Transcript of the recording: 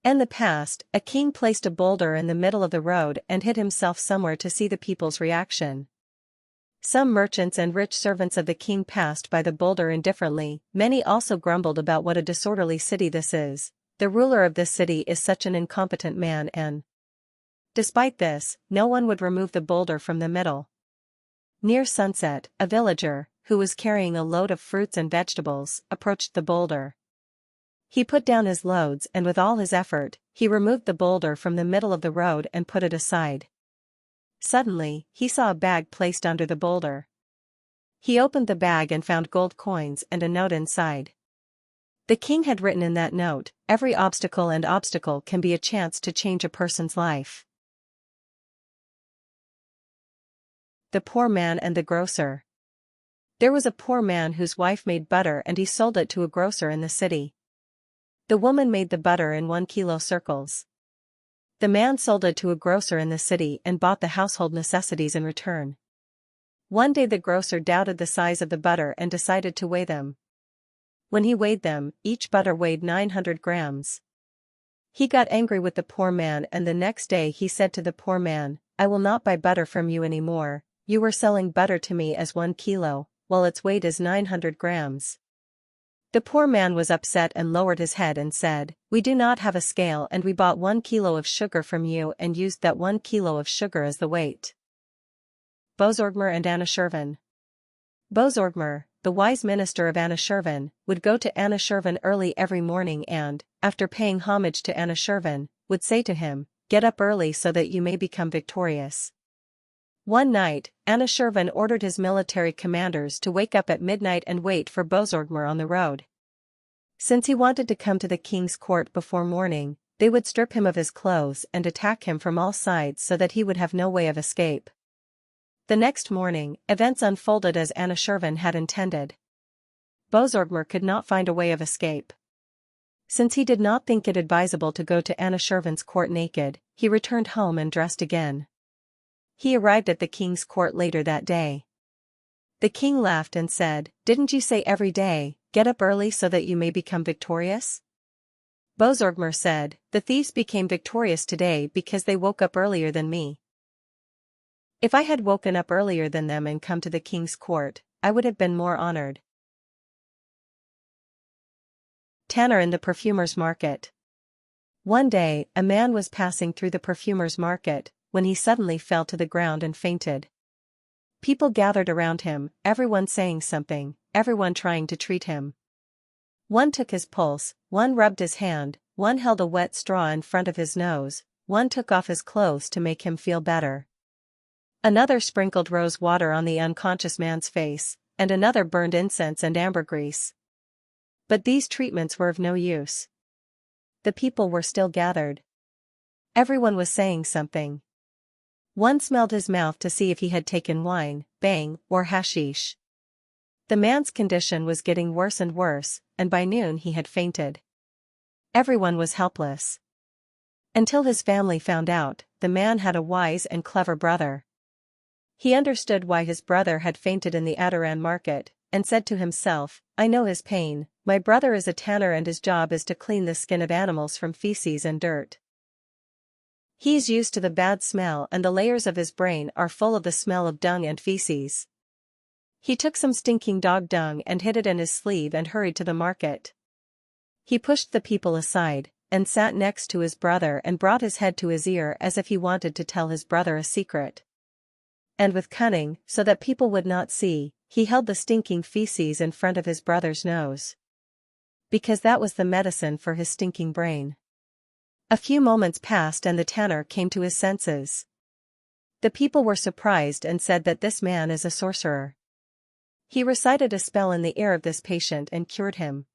In the past, a king placed a boulder in the middle of the road and hid himself somewhere to see the people's reaction. Some merchants and rich servants of the king passed by the boulder indifferently. Many also grumbled about what a disorderly city this is. The ruler of this city is such an incompetent man, and despite this, no one would remove the boulder from the middle. Near sunset, a villager, who was carrying a load of fruits and vegetables, approached the boulder. He put down his loads and with all his effort, he removed the boulder from the middle of the road and put it aside. Suddenly, he saw a bag placed under the boulder. He opened the bag and found gold coins and a note inside. The king had written in that note, "Every obstacle and obstacle can be a chance to change a person's life." The Poor Man and the Grocer. There was a poor man whose wife made butter and he sold it to a grocer in the city. The woman made the butter in 1 kilo circles. The man sold it to a grocer in the city and bought the household necessities in return. One day the grocer doubted the size of the butter and decided to weigh them. When he weighed them, each butter weighed 900 grams. He got angry with the poor man and the next day he said to the poor man, "I will not buy butter from you anymore. You were selling butter to me as 1 kilo, while its weight is 900 grams. The poor man was upset and lowered his head and said, "We do not have a scale and we bought 1 kilo of sugar from you and used that 1 kilo of sugar as the weight." Bozorgmer and Anushirvan. Bozorgmer, the wise minister of Anushirvan, would go to Anushirvan early every morning and, after paying homage to Anushirvan, would say to him, "Get up early so that you may become victorious." One night, Anushirvan ordered his military commanders to wake up at midnight and wait for Bozorgmer on the road. Since he wanted to come to the king's court before morning, they would strip him of his clothes and attack him from all sides so that he would have no way of escape. The next morning, events unfolded as Anushirvan had intended. Bozorgmer could not find a way of escape. Since he did not think it advisable to go to Anushirvan's court naked, he returned home and dressed again. He arrived at the king's court later that day. The king laughed and said, "Didn't you say every day, 'Get up early so that you may become victorious'?" Bozorgmer said, "The thieves became victorious today because they woke up earlier than me. If I had woken up earlier than them and come to the king's court, I would have been more honored." Tanner in the perfumer's market. One day, a man was passing through the perfumer's market, when he suddenly fell to the ground and fainted. People gathered around him, everyone saying something, everyone trying to treat him. One took his pulse, one rubbed his hand, one held a wet straw in front of his nose, one took off his clothes to make him feel better. Another sprinkled rose water on the unconscious man's face, and another burned incense and ambergris. But these treatments were of no use. The people were still gathered. Everyone was saying something. One smelled his mouth to see if he had taken wine, bhang, or hashish. The man's condition was getting worse and worse, and by noon he had fainted. Everyone was helpless. Until his family found out, the man had a wise and clever brother. He understood why his brother had fainted in the Adaran market, and said to himself, "I know his pain. My brother is a tanner and his job is to clean the skin of animals from feces and dirt. He is used to the bad smell and the layers of his brain are full of the smell of dung and feces." He took some stinking dog dung and hid it in his sleeve and hurried to the market. He pushed the people aside, and sat next to his brother and brought his head to his ear as if he wanted to tell his brother a secret. And with cunning, so that people would not see, he held the stinking feces in front of his brother's nose. Because that was the medicine for his stinking brain. A few moments passed and the tanner came to his senses. The people were surprised and said that this man is a sorcerer. He recited a spell in the ear of this patient and cured him.